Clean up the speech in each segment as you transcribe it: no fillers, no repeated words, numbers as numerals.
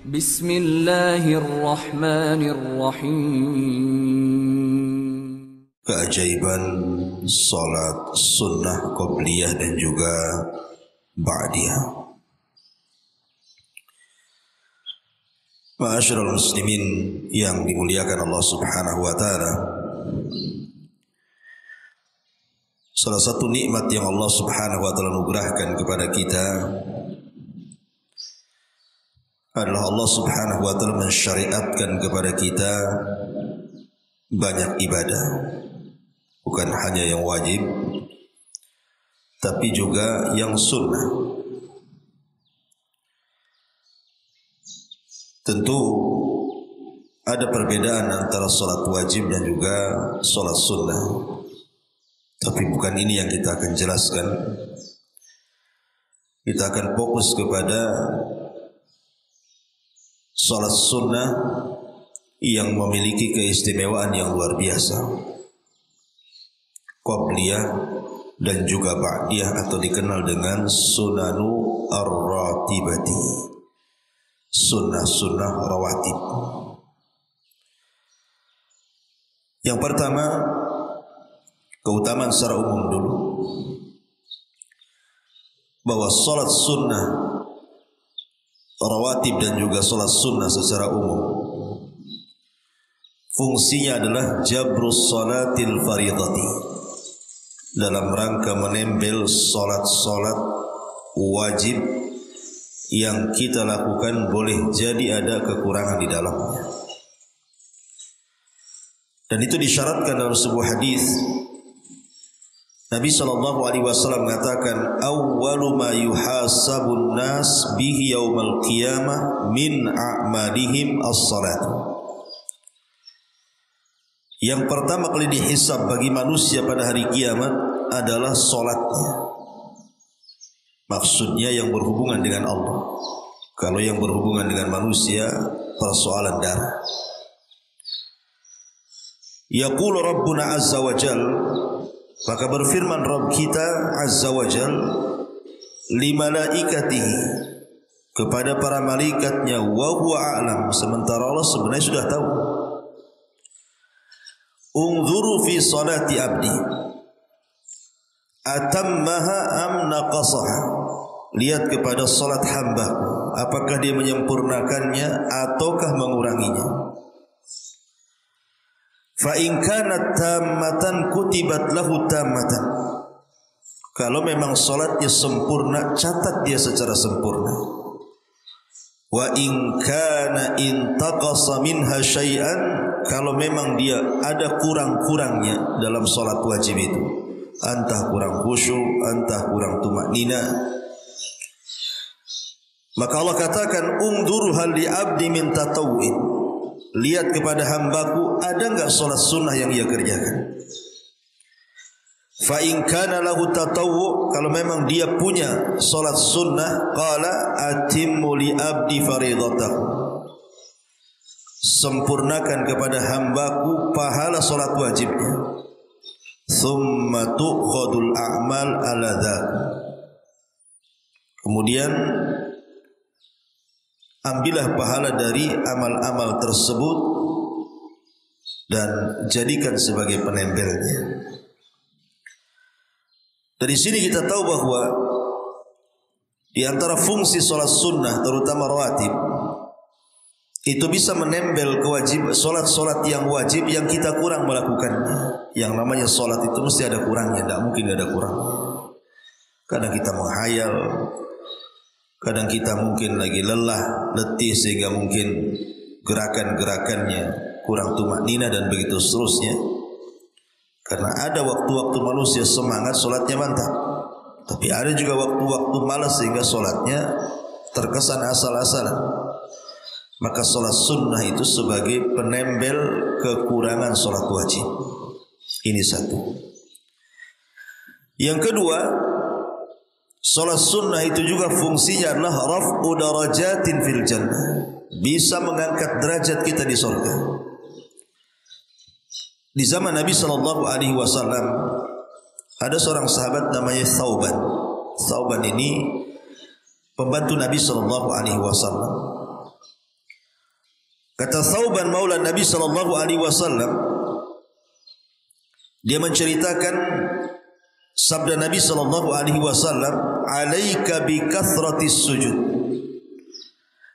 Bismillahirrahmanirrahim. Keajaiban salat sunnah qobliyah dan juga ba'diyah. Ma'asyiral muslimin yang dimuliakan Allah Subhanahu wa taala. Salah satu nikmat yang Allah Subhanahu wa taala anugerahkan kepada kita adalah Allah Subhanahu wa taala mensyariatkan kepada kita banyak ibadah. Bukan hanya yang wajib, tapi juga yang sunnah. Tentu ada perbedaan antara salat wajib dan juga salat sunnah. Tapi bukan ini yang kita akan jelaskan. Kita akan fokus kepada salat sunnah yang memiliki keistimewaan yang luar biasa. Qobliyah dan juga ba'diyah atau dikenal dengan sunanu ar-ratibati. Sunnah-sunnah rawatib. Yang pertama, keutamaan secara umum dulu. Bahwa salat sunnah rawatib dan juga salat sunnah secara umum fungsinya adalah jabrus salatil faridati, dalam rangka menempel salat-salat wajib yang kita lakukan boleh jadi ada kekurangan di dalamnya. Dan itu disyaratkan dalam sebuah hadis. Nabi SAW mengatakan, awwalu ma yuhasabun nas bihi yaumal qiyamah min a'malihim as-salat. Yang pertama kali dihisab bagi manusia pada hari kiamat adalah salatnya. Maksudnya yang berhubungan dengan Allah. Kalau yang berhubungan dengan manusia, persoalan darah. Yaqulu Rabbuna Azza wa Jal, maka berfirman Rabb kita Azza wa Jal li malaikatihi, kepada para malaikatnya, wa huwa a'lam, sementara Allah sebenarnya sudah tahu. Unzuru fi salati abdi atammaha am naqasaha. Lihat kepada salat hambaku, apakah dia menyempurnakannya ataukah menguranginya. Fa in kanat tammatan kutibat lahu tammatan. Kalau memang salatnya sempurna, catat dia secara sempurna. Wa in kana intaqasa minha syai'an, kalau memang dia ada kurang-kurangnya dalam salat wajib itu, entah kurang khusyuk, entah kurang tumaknina, maka Allah katakan, ungduru hal li abdi min tatawwu'in. Lihat kepada hambaku, ada enggak salat sunnah yang ia kerjakan. Fa in kana lahu tatawwu', kalau memang dia punya salat sunnah, qala atimmu li abdi faridatahu. Sempurnakan kepada hambaku pahala salat wajibnya. Thumma tu'khadul a'mal ala dzak. Kemudian ambillah pahala dari amal-amal tersebut dan jadikan sebagai penempelnya. Dari sini kita tahu bahwa di antara fungsi salat sunnah, terutama rawatib, itu bisa menempel kewajiban salat-salat yang wajib yang kita kurang melakukannya. Yang namanya salat itu mesti ada kurangnya, tidak mungkin ada kurangnya. Kadang kita menghayal, kadang kita mungkin lagi lelah, letih, sehingga mungkin gerakan-gerakannya kurang tumaknina dan begitu seterusnya. Karena ada waktu-waktu manusia semangat, solatnya mantap. Tapi ada juga waktu-waktu malas sehingga solatnya terkesan asal-asalan. Maka solat sunnah itu sebagai penempel kekurangan solat wajib. Ini satu. Yang kedua, salat sunnah itu juga fungsinya adalah raf'u darajatin fil jannah. Bisa mengangkat derajat kita di surga. Di zaman Nabi SAW ada seorang sahabat namanya Thauban. Thauban ini pembantu Nabi SAW. Kata Thauban maula Nabi sallallahu alaihi wasallam, dia menceritakan sabda Nabi sallallahu alaihi wasallam, "Alaika bi kathratis sujud.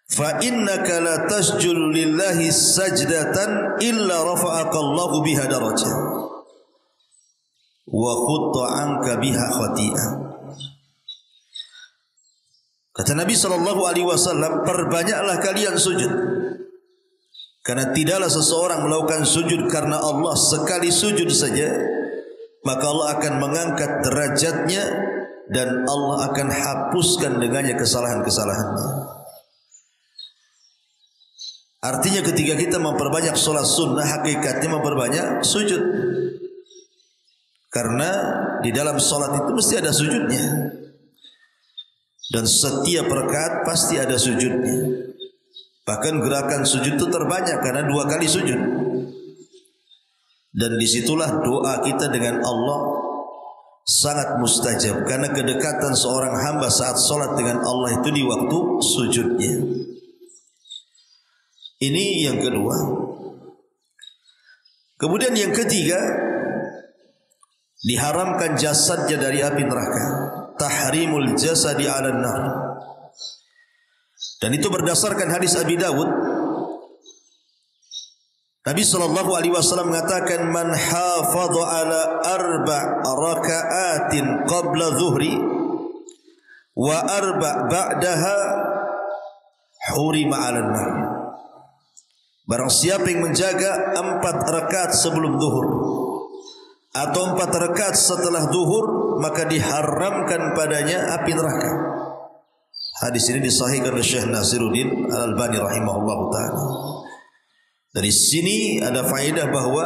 Fa innaka la tasjudu lillahi sajdatan illa rafa'aka Allahu biha darajah wa khutta anka biha khati'ah." Kata Nabi sallallahu alaihi wasallam, perbanyaklah kalian sujud. Karena tidaklah seseorang melakukan sujud karena Allah sekali sujud saja, maka Allah akan mengangkat derajatnya dan Allah akan hapuskan dengannya kesalahan-kesalahannya. Artinya ketika kita memperbanyak sholat sunnah, hakikatnya memperbanyak sujud. Karena di dalam sholat itu mesti ada sujudnya. Dan setiap rakaat pasti ada sujudnya. Bahkan gerakan sujud itu terbanyak karena 2 kali sujud. Dan disitulah doa kita dengan Allah sangat mustajab. Karena kedekatan seorang hamba saat sholat dengan Allah itu di waktu sujudnya. Ini yang kedua. Kemudian yang ketiga, diharamkan jasadnya dari api neraka. Tahrimul jasadi 'alan nar. Dan itu berdasarkan hadis Abi Dawud. Nabi sallallahu alaihi wasallam mengatakan, "Man hafadha ala 4 raka'atin qabla zuhri wa 4 ba'daha hurima 'alan nar." Barang siapa yang menjaga 4 rakaat sebelum zuhur atau 4 rakaat setelah zuhur, maka diharamkan padanya api neraka. Hadis ini disahihkan oleh Syekh Nasiruddin Al-Albani rahimahullahu ta'ala. Dari sini ada faedah bahwa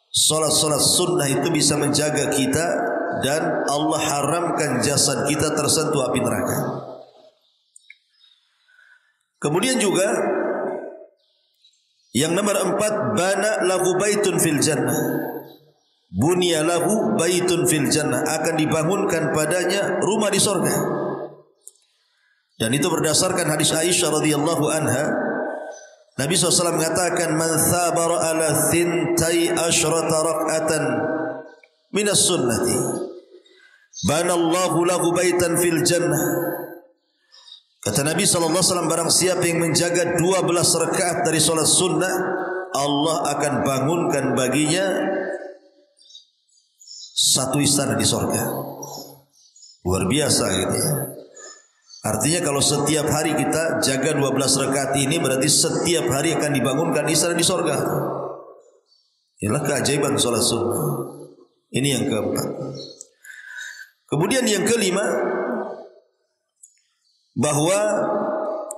solat-solat sunnah itu bisa menjaga kita dan Allah haramkan jasad kita tersentuh api neraka. Kemudian juga yang nomor 4, bana lahu baitun fil jannah. Bunya lahu baitun fil jannah, akan dibangunkan padanya rumah di surga. Dan itu berdasarkan hadis Aisyah radhiyallahu anha. Nabi SAW mengatakan, "Man thabara ala thintai asyrata rak'atan minas sunnati banallahu lahu baitan fil jannah." Kata Nabi SAW, barang siapa yang menjaga 12 rakaat dari solat sunnah, Allah akan bangunkan baginya satu istana di surga. Luar biasa gitu ya. Artinya kalau setiap hari kita jaga 12 rakaat ini, berarti setiap hari akan dibangunkan istana di surga. Inilah keajaiban solat sunnah. Ini yang keempat. Kemudian yang kelima, bahwa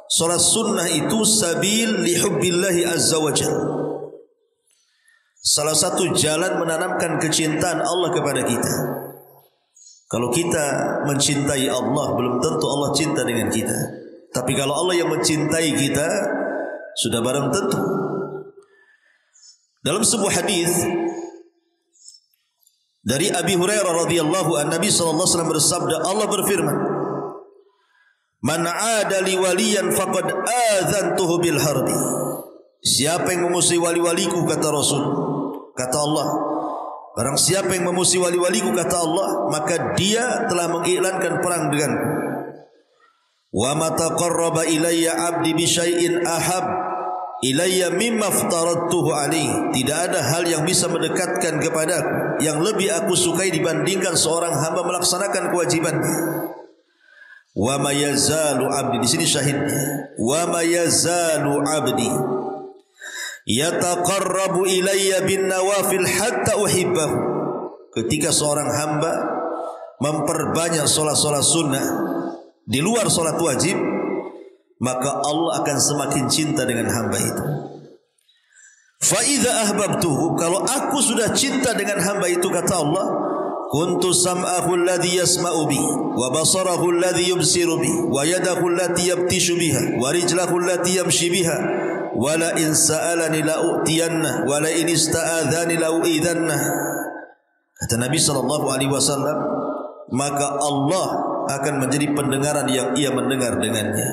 solat sunnah itu sabil li hubbillahi azza wa jalla. Salah satu jalan menanamkan kecintaan Allah kepada kita. Kalau kita mencintai Allah, belum tentu Allah cinta dengan kita. Tapi kalau Allah yang mencintai kita, sudah barang tentu. Dalam sebuah hadis dari Abi Hurairah radhiyallahu anhu, Nabi sallallahu alaihi wasallam bersabda, Allah berfirman, "Man 'ada li waliyan faqad adzantuhu bil harbi." Siapa yang memusuhi wali-waliku, kata Rasul, kata Allah, barang siapa yang memusuhi wali-waliku, kata Allah, maka dia telah mengiklankan perang denganku. Wa ma taqarraba ilayya 'abdi bi syai'in ahab ilayya mimma aftaradtuhu alaihi. Tidak ada hal yang bisa mendekatkan kepadaku yang lebih aku sukai dibandingkan seorang hamba melaksanakan kewajibannya. Wa ma yazalu 'abdi, di sini syahidnya, wa ma yazalu 'abdi yataqarrabu ilayya bin nawafil hatta uhibbahu. Ketika seorang hamba memperbanyak solat-solat sunnah di luar solat wajib, maka Allah akan semakin cinta dengan hamba itu. Fa idza ahbabtuhu, kalau aku sudah cinta dengan hamba itu, kata Allah, kuntu sam'ahu alladhi yasma'u bi, wa basarahu alladhi yubsiru bi, wa yadahu allati yabtishu biha, wa rijlahu allati yamshi biha, wala in sa'alani la u'tiyanna, wala in ista'adhani la u'idhanna. Kata Nabi sallallahu alaihi wasallam, maka Allah akan menjadi pendengaran yang ia mendengar dengannya,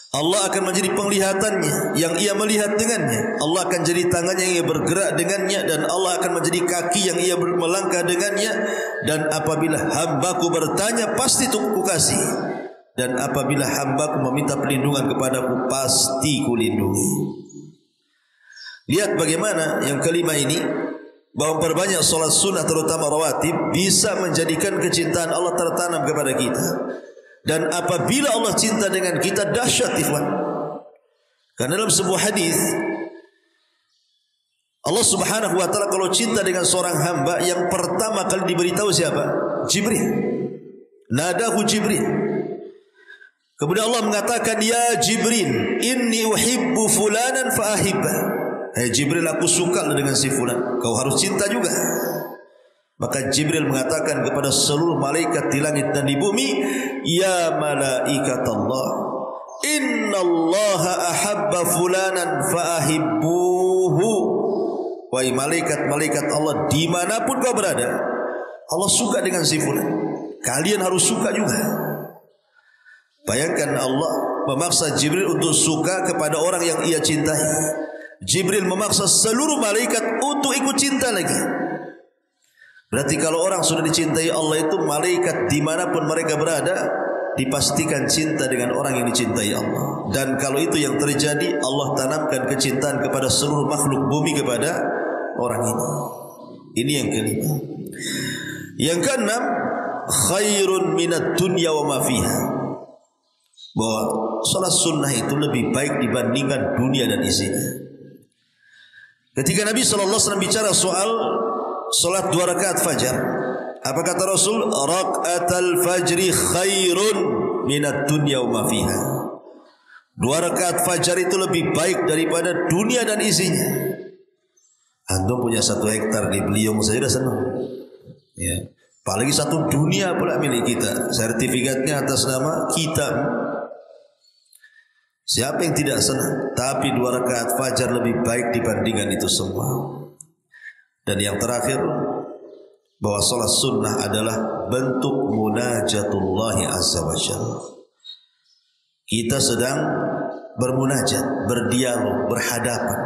Allah akan menjadi penglihatannya yang ia melihat dengannya. Allah akan jadi tangannya yang ia bergerak dengannya, dan Allah akan menjadi kaki yang ia melangkah dengannya. Dan apabila hambaku bertanya, pasti ku kasih. Dan apabila hambaku meminta perlindungan kepadaku, pasti ku lindungi. Lihat bagaimana yang kelima ini, bahwa perbanyak solat sunnah terutama rawatib bisa menjadikan kecintaan Allah tertanam kepada kita. Dan apabila Allah cinta dengan kita, dahsyat ikhwan. Karena dalam sebuah hadis Allah Subhanahu wa taala kalau cinta dengan seorang hamba, yang pertama kali diberitahu siapa? Jibril. Nadahu Jibril. Kemudian Allah mengatakan, ya Jibril, inni uhibbu fulanan fa ahibba. Hai Jibril, aku suka dengan si fulan, kau harus cinta juga. Maka Jibril mengatakan kepada seluruh malaikat di langit dan di bumi, ya malaikat Allah, innallaha ahabba fulanan faahibbuhu. Wahai malaikat-malaikat Allah, dimanapun kau berada, Allah suka dengan si fulan, kalian harus suka juga. Bayangkan Allah memaksa Jibril untuk suka kepada orang yang ia cintai. Jibril memaksa seluruh malaikat untuk ikut cinta lagi. Berarti kalau orang sudah dicintai Allah itu, malaikat dimanapun mereka berada dipastikan cinta dengan orang yang dicintai Allah. Dan kalau itu yang terjadi, Allah tanamkan kecintaan kepada seluruh makhluk bumi kepada orang ini. Ini yang kelima. Yang keenam, khairun minad dunya wa ma fiha. Bahwa salat sunnah itu lebih baik dibandingkan dunia dan isinya. Ketika Nabi SAW bicara soal salat 2 rakaat fajar, apa kata Rasul? Rakaatul fajri khairun minad dunya wa ma fiha. 2 rakaat fajar itu lebih baik daripada dunia dan isinya. Antum punya 1 hektar di Beliung saja sudah senang. Ya. Apalagi 1 dunia pula milik kita. Sertifikatnya atas nama kita. Siapa yang tidak senang? Tapi 2 rakaat fajar lebih baik dibandingkan itu semua. Dan yang terakhir, bahwa salat sunnah adalah bentuk munajatullahi azza wa jalla. Kita sedang bermunajat, berdialog, berhadapan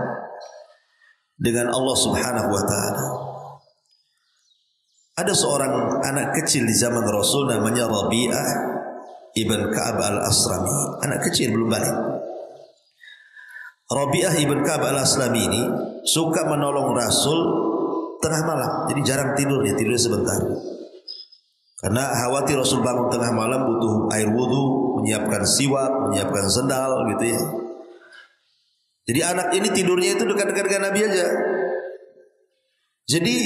dengan Allah Subhanahu wa taala. Ada seorang anak kecil di zaman Rasul namanya Rabi'ah ibn Ka'ab al-Aslami. Anak kecil belum balik. Rabi'ah ibn Ka'ab al-Aslami ini suka menolong Rasul tengah malam. Jadi jarang tidur, dia tidur sebentar. Karena khawatir Rasul bangun tengah malam butuh air wudu, menyiapkan siwak, menyiapkan sendal gitu ya. Jadi anak ini tidurnya itu dekat-dekat dengan Nabi aja. Jadi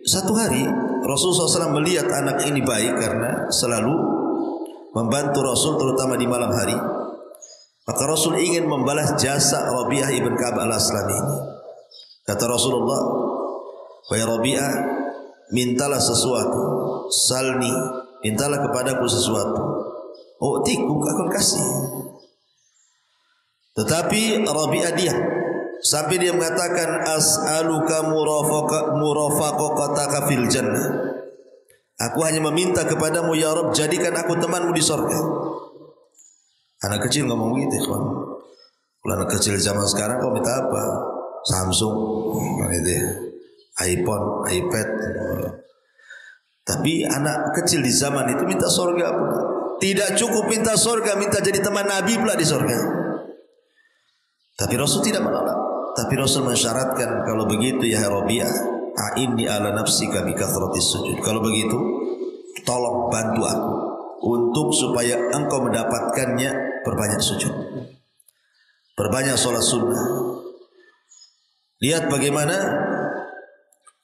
satu hari Rasulullah SAW melihat anak ini baik karena selalu membantu Rasul terutama di malam hari. Maka Rasul ingin membalas jasa Rabi'ah ibn Ka'ab al-Aslami ini. Kata Rasulullah, wahai Rabi'ah, mintalah sesuatu, salni, mintalah kepadaku sesuatu. Oh, tiku akan kasih. Tetapi Rabi'ah diam sampai dia mengatakan, as'aluka murafaqataka fil jannah. Aku hanya meminta kepadamu ya Rabb, jadikan aku temanmu di surga. Anak kecil ngomong begitu, kawan. Kalau anak kecil zaman sekarang kau minta apa? Samsung, gitu ya. iPhone, iPad. Tapi anak kecil di zaman itu minta surga pula. Tidak cukup minta surga, minta jadi teman Nabi pula di surga. Tapi Rasul tidak menolak. Tapi Rasul mensyaratkan, kalau begitu ya Rabi'ah, a'inni ala nafsika bi kathratis sujud. Kalau begitu, tolong bantu aku untuk supaya engkau mendapatkannya, perbanyak sujud, perbanyak salat sunnah. Lihat bagaimana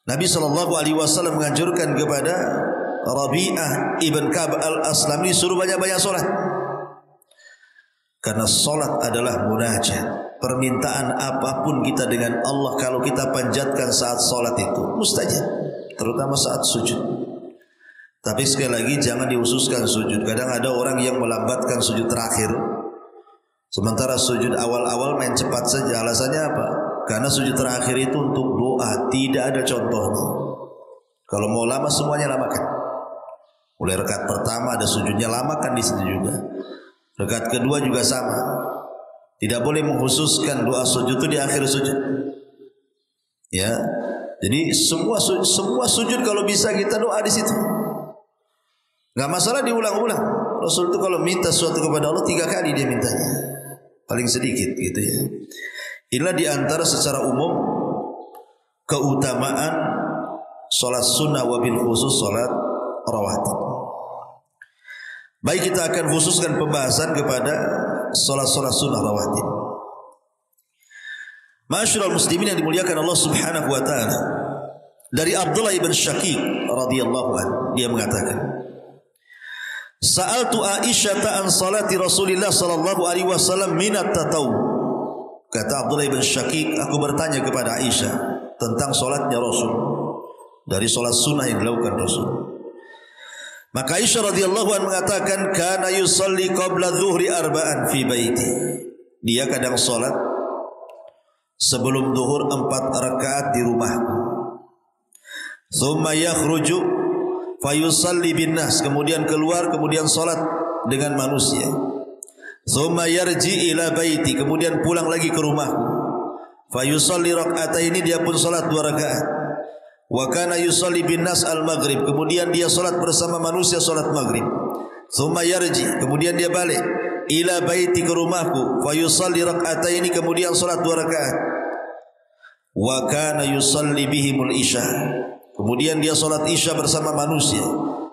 Nabi SAW menganjurkan kepada Rabi'ah ibn Ka'ab al-Aslami suruh banyak-banyak solat. Karena solat adalah munajat. Permintaan apapun kita dengan Allah, kalau kita panjatkan saat solat itu mustajab, terutama saat sujud. Tapi sekali lagi jangan dihususkan sujud. Kadang ada orang yang melambatkan sujud terakhir, sementara sujud awal-awal main cepat saja. Alasannya apa? Karena sujud terakhir itu untuk doa, tidak ada contohnya. Kalau mau lama semuanya lamakan. Mulai rakaat pertama ada sujudnya, lamakan di situ juga. Rakaat kedua juga sama. Tidak boleh mengkhususkan doa sujud itu di akhir sujud. Ya. Jadi semua sujud kalau bisa kita doa di situ. Enggak masalah diulang-ulang. Rasul itu kalau minta sesuatu kepada Allah 3 kali dia mintanya. Paling sedikit gitu ya. Inilah di antara secara umum keutamaan salat sunnah wabil khusus salat rawatib. Baik, kita akan khususkan pembahasan kepada salat-salat sunnah rawatib. Ma'asyiral muslimin yang dimuliakan Allah Subhanahu wa taala. Dari Abdullah ibn Syaqiq radhiyallahu anhu, dia mengatakan, Sa'altu Aisyah an salati Rasulillah sallallahu alaihi wasallam minat tatawwu. Kata Abdullah ibn Syaqiq, aku bertanya kepada Aisyah tentang salatnya Rasul, dari salat sunnah yang dilakukan Rasul. Maka Aisyah radhiyallahu anha mengatakan, kana yusalli qabla dhuhri arba'an fi baiti. Dia kadang salat sebelum zuhur 4 rakaat di rumahku. Thumma yakhruju fayusalli bin nas, kemudian keluar, kemudian salat dengan manusia. Thumma yarji ila baiti, kemudian pulang lagi ke rumahku. Fayusalli rak'ataini, dia pun salat 2 rakaat. Wa kana yusalli bin nas al-maghrib, kemudian dia salat bersama manusia salat maghrib. Thumma yarji, kemudian dia balik ila baiti, ke rumahku. Fayusalli rak'ataini, kemudian salat 2 rakaat. Wa kana yusalli bihimul isya, kemudian dia salat isya bersama manusia.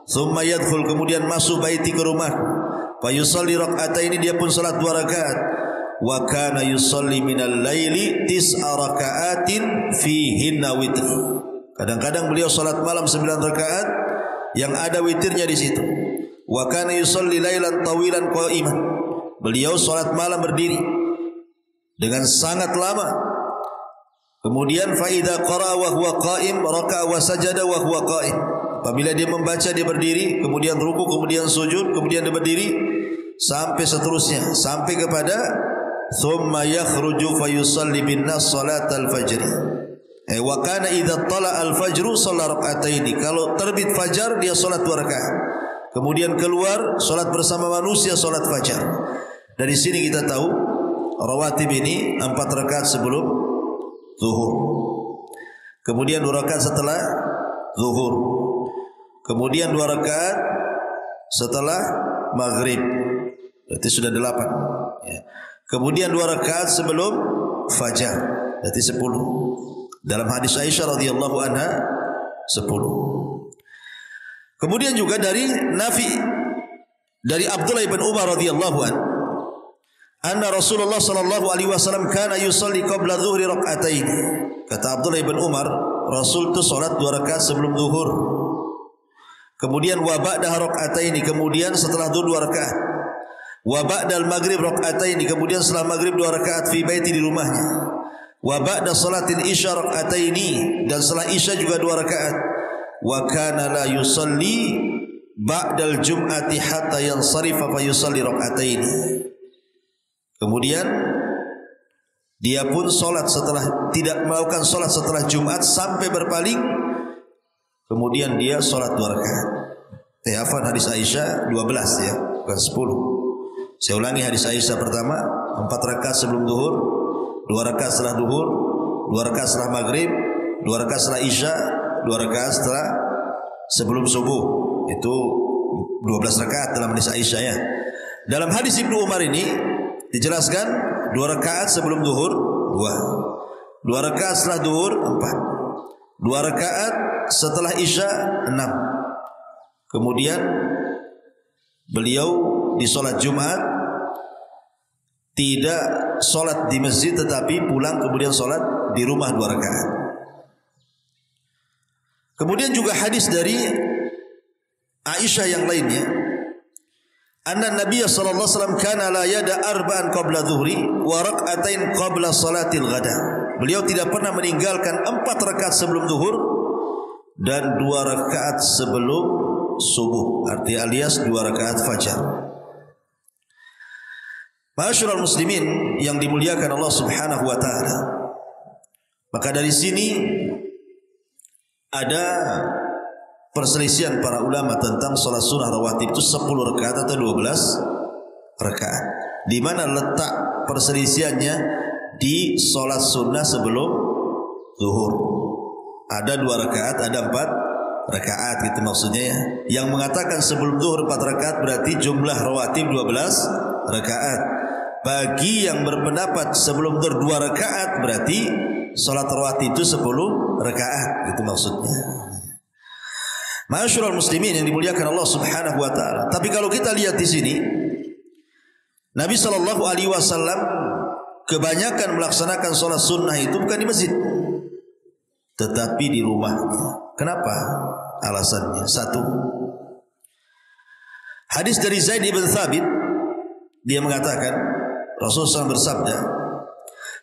Thumma yadkhul, kemudian masuk baiti, ke rumahku. Fayusalli rak'ataini, dia pun salat 2 rakaat. Wa kana yusalli minal laili 9 raka'atin fihinna witr. Kadang-kadang beliau salat malam 9 rakaat yang ada witirnya di situ. Wa kana yusalli lailan tawilan qa'iman. Beliau salat malam berdiri dengan sangat lama. Kemudian fa idza qara'a wa huwa qa'im raka'a wa sajada wa huwa qa'im. Apabila dia membaca, dia berdiri, kemudian ruku, kemudian sujud, kemudian dia berdiri sampai seterusnya, sampai kepada thumma yakhruju fayusalli bin nas salatal fajr. Wa kana idza tala al-fajru shalla rak'ataini. Kalau terbit fajar dia salat 2 rakaat. Kemudian keluar salat bersama manusia salat fajar. Dari sini kita tahu rawatib ini 4 rakaat sebelum zuhur. Kemudian 2 rakaat setelah zuhur. Kemudian 2 rakaat setelah maghrib. Berarti sudah 8 ya. Kemudian 2 rakaat sebelum fajar. Berarti 10. Dalam hadis Aisyah radhiyallahu anha 10. Kemudian juga dari Nafi, dari Abdullah bin Umar radhiyallahu anhu, anna Rasulullah sallallahu alaihi wasallam kana yusalli qabla dhuhri rak'atain. Kata Abdullah bin Umar, Rasul itu salat 2 rakaat sebelum zuhur. Kemudian wa ba'da rak'atain, kemudian setelah zuhur 2 rakaat. Wa ba'dal maghrib rak'atain, kemudian setelah maghrib 2 rakaat fi baiti, di rumahnya. Wa ba'da salatil isya rak'ataini, dan setelah isya juga 2 rakaat. Wa kana la yusalli ba'dal jum'ati hatta yansarifa fa yusalli rak'ataini. Kemudian dia pun salat setelah, tidak melakukan salat setelah Jumat sampai berpaling, kemudian dia salat 2 rakaat. Hafal hadis Aisyah 12 ya, bukan 10. Saya ulangi hadis Aisyah pertama, 4 rakaat sebelum zuhur, 2 rakaat setelah zuhur, 2 rakaat setelah maghrib, 2 rakaat setelah isya, 2 rakaat setelah sebelum subuh. Itu 12 rakaat dalam hadis Aisyah ya. Dalam hadis Ibnu Umar ini dijelaskan 2 rakaat sebelum zuhur 2, 2 rakaat setelah zuhur 4, 2 rakaat setelah isya 6. Kemudian beliau di salat Jumat tidak salat di masjid, tetapi pulang kemudian salat di rumah 2 rakaat. Kemudian juga hadis dari Aisyah yang lainnya, anna Nabiy sallallahu alaihi wasallam kana la yada arba'an qabla dhuhri wa rak'atain qabla salatil ghada. Beliau tidak pernah meninggalkan 4 rakaat sebelum zuhur dan 2 rakaat sebelum subuh, arti alias 2 rakaat fajar. Ma'asyiral muslimin yang dimuliakan Allah Subhanahu wa taala. Maka dari sini ada perselisihan para ulama tentang salat sunnah rawatib itu 10 rakaat atau 12 rakaat. Di mana letak perselisihannya di sholat sunnah sebelum zuhur. Ada 2 rakaat, ada 4 rakaat gitu maksudnya ya. Yang mengatakan sebelum zuhur 4 rakaat berarti jumlah rawatib 12 rakaat. Bagi yang berpendapat sebelum zuhur 2 rakaat berarti sholat rawatib itu 10 rakaat gitu maksudnya. Ma'asyiral muslimin yang dimuliakan Allah Subhanahu wa taala. Tapi kalau kita lihat di sini, Nabi sallallahu alaihi wasallam kebanyakan melaksanakan sholat sunnah itu bukan di masjid, tetapi di rumahnya. Kenapa? Alasannya satu, hadis dari Zaid ibn Thabit, dia mengatakan Rasulullah SAW bersabda,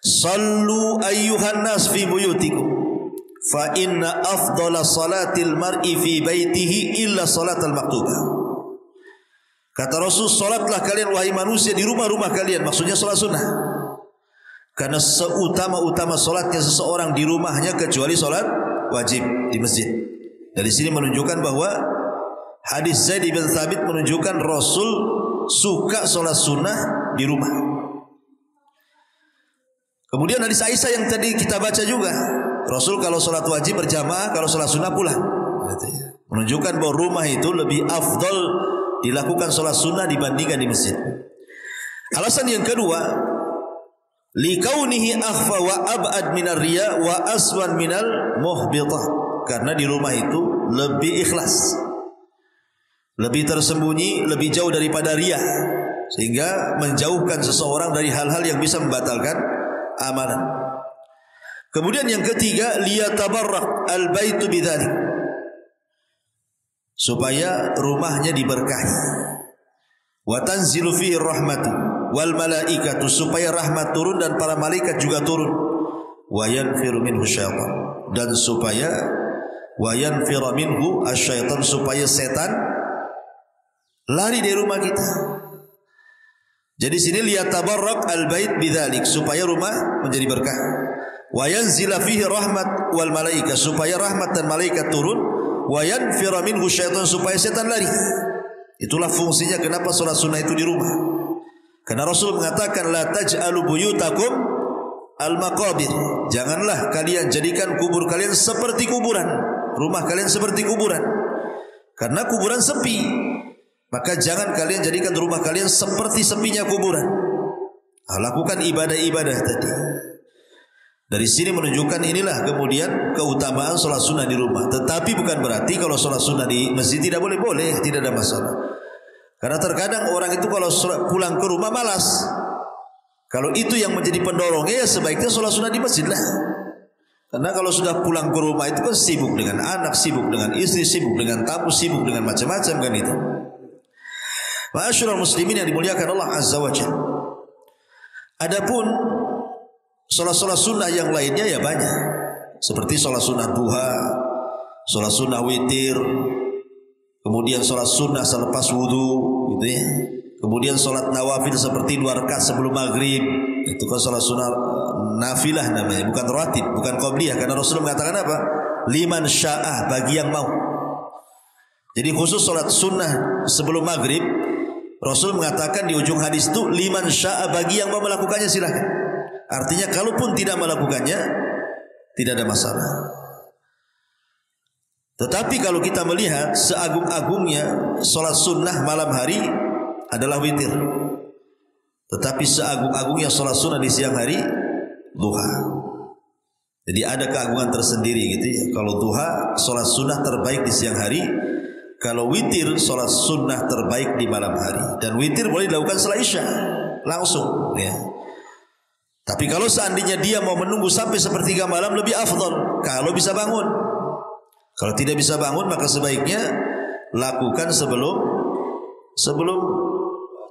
"Sallu ayyuhan nas fi buyutikum fa inna afdala salatil mar'i fi baitihi illa salatal maktubah." Kata Rasul, salatlah kalian wahai manusia di rumah-rumah kalian, maksudnya salat sunnah. Karena seutama-utama salatnya seseorang di rumahnya kecuali salat wajib di masjid. Dari sini menunjukkan bahwa hadis Zaid bin Thabit menunjukkan Rasul suka salat sunnah di rumah. Kemudian hadis Aisyah yang tadi kita baca juga, Rasul kalau sholat wajib berjamaah, kalau sholat sunnah pulang. Menunjukkan bahwa rumah itu lebih afdal dilakukan sholat sunnah dibandingkan di masjid. Alasan yang kedua, likaunihi akhfa wa ab'ad minar riya wa aswan minal muhbitah. Karena di rumah itu lebih ikhlas, lebih tersembunyi, lebih jauh daripada riya, sehingga menjauhkan seseorang dari hal-hal yang bisa membatalkan amalan. Kemudian yang ketiga, liyatabarrak al-baitu bidzalik, supaya rumahnya diberkahi. Wa tanzilu fihi rahmatu wal malaikatu, supaya rahmat turun dan para malaikat juga turun. Wa yanfiru minhu syaitan, dan supaya wa yanfiru minhu asyaitan, supaya setan lari dari rumah kita. Jadi sini liyatabarrak al-bait bidzalik, supaya rumah menjadi berkah. Wa yanzila fihi rahmat wal malaika, supaya rahmat dan malaikat turun. Wa yanfira minhu syaitan, supaya setan lari. Itulah fungsinya kenapa sholat sunnah itu di rumah. Karena Rasul mengatakan la taj'alu buyutakum al-maqabir, janganlah kalian jadikan kubur kalian seperti kuburan, rumah kalian seperti kuburan. Karena kuburan sepi, maka jangan kalian jadikan rumah kalian seperti sepinya kuburan. Lakukan ibadah-ibadah tadi. Dari sini menunjukkan inilah kemudian keutamaan sholat sunnah di rumah. Tetapi bukan berarti kalau sholat sunnah di masjid tidak boleh, tidak ada masalah. Karena terkadang orang itu kalau pulang ke rumah malas. Kalau itu yang menjadi pendorongnya, ya sebaiknya sholat sunnah di masjid lah. Karena kalau sudah pulang ke rumah itu kan sibuk dengan anak, sibuk dengan istri, sibuk dengan tamu, sibuk dengan macam-macam kan itu. Ma'asyiral muslimin yang dimuliakan Allah Azza wa Jalla. Adapun sholat-sholat sunnah yang lainnya ya banyak, seperti sholat sunnah duha, sholat sunnah witir, kemudian sholat sunnah selepas wudu, gitu ya. Kemudian sholat nawafil seperti 2 rakaat sebelum maghrib, itu kan sholat sunnah nafilah namanya, bukan rawatib, bukan qobliyah. Karena Rasulullah mengatakan apa? Liman sya'ah, bagi yang mau. Jadi khusus sholat sunnah sebelum maghrib, Rasul mengatakan di ujung hadis itu liman sya'ah, bagi yang mau melakukannya silahkan. Artinya kalaupun tidak melakukannya tidak ada masalah. Tetapi kalau kita melihat seagung-agungnya sholat sunnah malam hari adalah witir. Tetapi seagung-agungnya sholat sunnah di siang hari duha. Jadi ada keagungan tersendiri gitu ya. Kalau duha sholat sunnah terbaik di siang hari, kalau witir sholat sunnah terbaik di malam hari. Dan witir boleh dilakukan setelah isya langsung ya. Tapi kalau seandainya dia mau menunggu sampai sepertiga malam lebih afdal kalau bisa bangun. Kalau tidak bisa bangun maka sebaiknya lakukan sebelum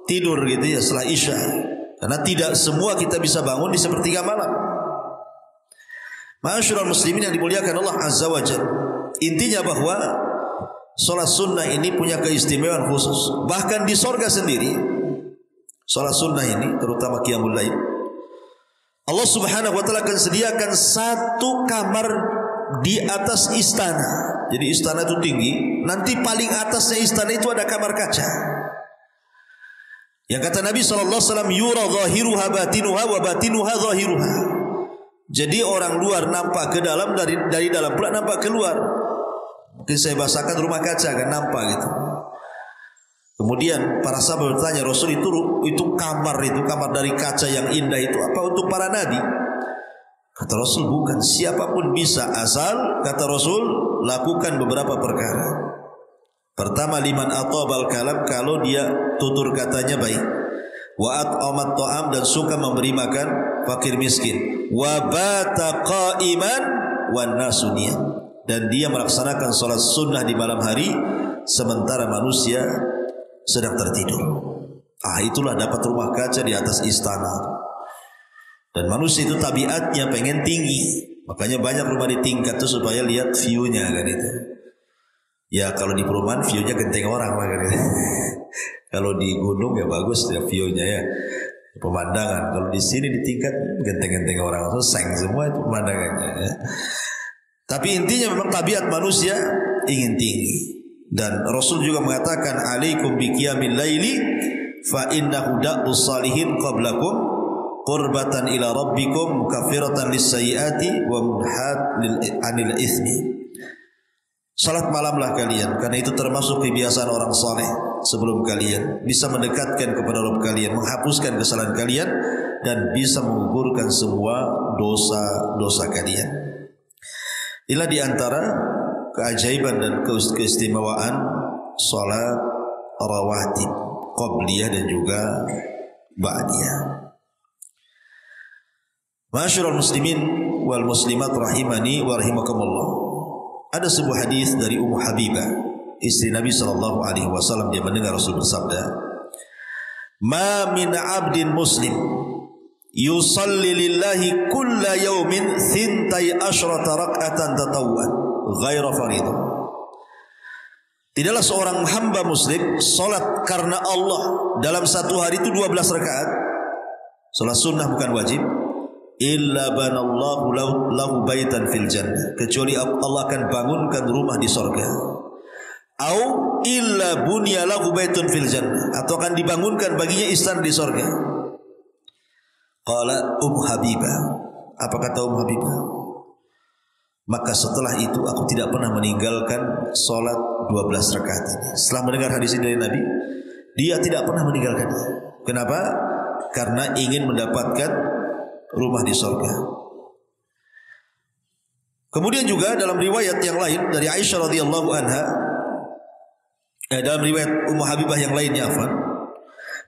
tidur gitu ya, setelah isya. Karena tidak semua kita bisa bangun di sepertiga malam. Ma'asyiral muslimin yang dimuliakan Allah Azza wa Jalla. Intinya bahwa sholat sunnah ini punya keistimewaan khusus. Bahkan di sorga sendiri sholat sunnah ini, terutama qiyamul lail, Allah Subhanahu wa taala akan sediakan satu kamar di atas istana. Jadi istana itu tinggi, nanti paling atasnya istana itu ada kamar kaca. Yang kata Nabi SAW, yura zahiruha batinuha wa batinuha zahiruha. Jadi orang luar nampak ke dalam, dari dalam pula nampak keluar. Mungkin saya bahasakan rumah kaca kan nampak gitu. Kemudian para sahabat bertanya, Rasul itu kamar dari kaca yang indah itu apa untuk para nabi? Kata Rasul, bukan, siapapun bisa, asal kata Rasul lakukan beberapa perkara. Pertama, liman atabal kalam, kalau dia tutur katanya baik. Wa at'amat ta'am, dan suka memberi makan fakir miskin. Wa bata qa'iman wan nasu niyam, dan dia melaksanakan salat sunnah di malam hari sementara manusia sedang tertidur. Itulah dapat rumah kaca di atas istana. Dan manusia itu tabiatnya pengen tinggi, makanya banyak rumah di tingkat itu supaya lihat view-nya kan itu. Ya kalau di perumahan view-nya genteng orang lah kan itu. Kalau di gunung ya bagus ya view-nya ya, pemandangan. Kalau di sini di tingkat genteng-genteng orang, seng semua itu pemandangannya ya. Tapi intinya memang tabiat manusia ingin tinggi. Dan Rasul juga mengatakan, alaikum biqiyamil laili fa innahu da'us salihin qablakum qurbatan ila rabbikum mukaffiratan lis-sayyiati wa munhat anil itsmi. Salat malamlah kalian, karena itu termasuk kebiasaan orang saleh sebelum kalian, bisa mendekatkan kepada Rabb kalian, menghapuskan kesalahan kalian, dan bisa menggugurkan semua dosa-dosa kalian. Inilah di antara keajaiban dan keistimewaan salat rawatib, qabliyah dan juga ba'diyah. Ma'asyiral muslimin wal muslimat rahimani wa rahimakumullah. Ada sebuah hadis dari Ummu Habibah, istri Nabi sallallahu alaihi wasallam. Dia mendengar Rasul bersabda, "Ma min 'abdin muslim yusalli lillahi kulla yawmin 12 rak'atan tatawwu'an ghaira fardhah." Tidaklah seorang hamba muslim salat karena Allah dalam satu hari itu 12 rakaat. Salat sunnah bukan wajib. Illa banallahu lahu baitan fil jannah, kecuali Allah akan bangunkan rumah di sorga. Au illa bunya lahu baitun fil jannah, atau akan dibangunkan baginya istana di sorga. Qala Habibah, apa kata Habibah? Maka setelah itu aku tidak pernah meninggalkan solat 12 rakaat ini. Setelah mendengar hadis ini dari Nabi, dia tidak pernah meninggalkannya. Kenapa? Karena ingin mendapatkan rumah di surga. Kemudian juga dalam riwayat yang lain dari Aisyah radhiyallahu anha, dalam riwayat Ummu Habibah yang lainnya,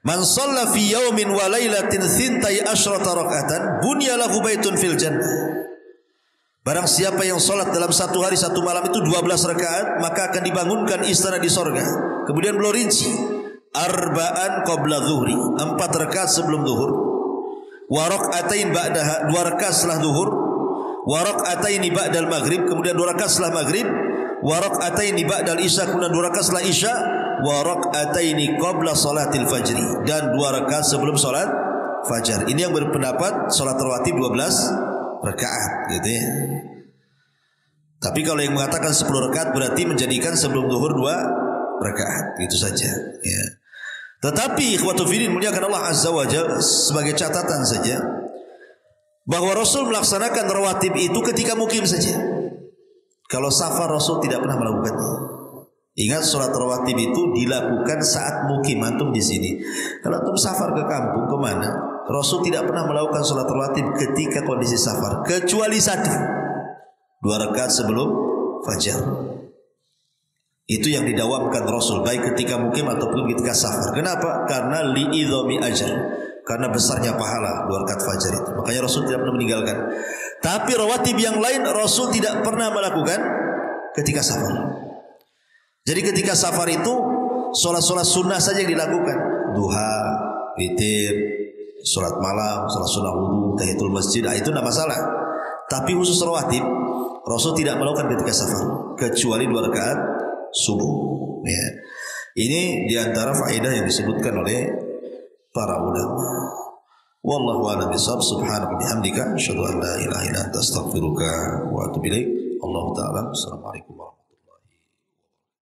man shalla fi yawmin wa lailatin 12 rak'atan bunya lahu baitun fil jannah. Barang siapa yang salat dalam satu hari satu malam itu 12 rakaat, maka akan dibangunkan istana di surga. Kemudian beliau rinci, arba'an qabla zuhri, 4 rakaat sebelum zuhur. Wa rak'atain ba'daha, 2 rakaat setelah zuhur. Wa rak'ataini ba'dal maghrib, kemudian 2 rakaat setelah maghrib. Wa rak'ataini ba'dal isya, kemudian 2 rakaat setelah isya. Wa rak'ataini qabla salatil fajri, dan 2 rakaat sebelum salat fajar. Ini yang berpendapat salat rawatib 12 rakaat gitu ya. Tapi kalau yang mengatakan 10 rakaat berarti menjadikan sebelum zuhur 2 rakaat, gitu saja ya. Tetapi ikhwatu fillah muliakan Allah azza wa jalla, sebagai catatan saja bahwa Rasul melaksanakan rawatib itu ketika mukim saja. Kalau safar Rasul tidak pernah melakukannya. Ingat, salat rawatib itu dilakukan saat mukim. Antum di sini, kalau antum safar ke kampung kemana, Rasul tidak pernah melakukan salat rawatib ketika kondisi safar, kecuali 1, 2 rakaat sebelum fajar. Itu yang didawamkan Rasul, baik ketika mukim ataupun ketika safar. Kenapa? Karena li'idhami ajr, karena besarnya pahala 2 rakaat fajar itu. Makanya Rasul tidak pernah meninggalkan. Tapi rawatib yang lain Rasul tidak pernah melakukan ketika safar. Jadi ketika safar itu sholat-sholat sunnah saja yang dilakukan. Duha, witir, sholat malam, sholat sunnah wudu, tahiyatul masjid, itu tidak masalah. Tapi khusus rawatib Rasul tidak melakukan ketika safar, kecuali 2 rakaat subuh ya. Ini diantara faedah yang disebutkan oleh para ulama. Wallahu a'lam bishawab. Subhanaka bihamdika asyhadu an la ilaha illa anta astaghfiruka wa atubu ilaik. Allahu ta'ala. Assalamualaikum warahmatullahi wabarakatuh.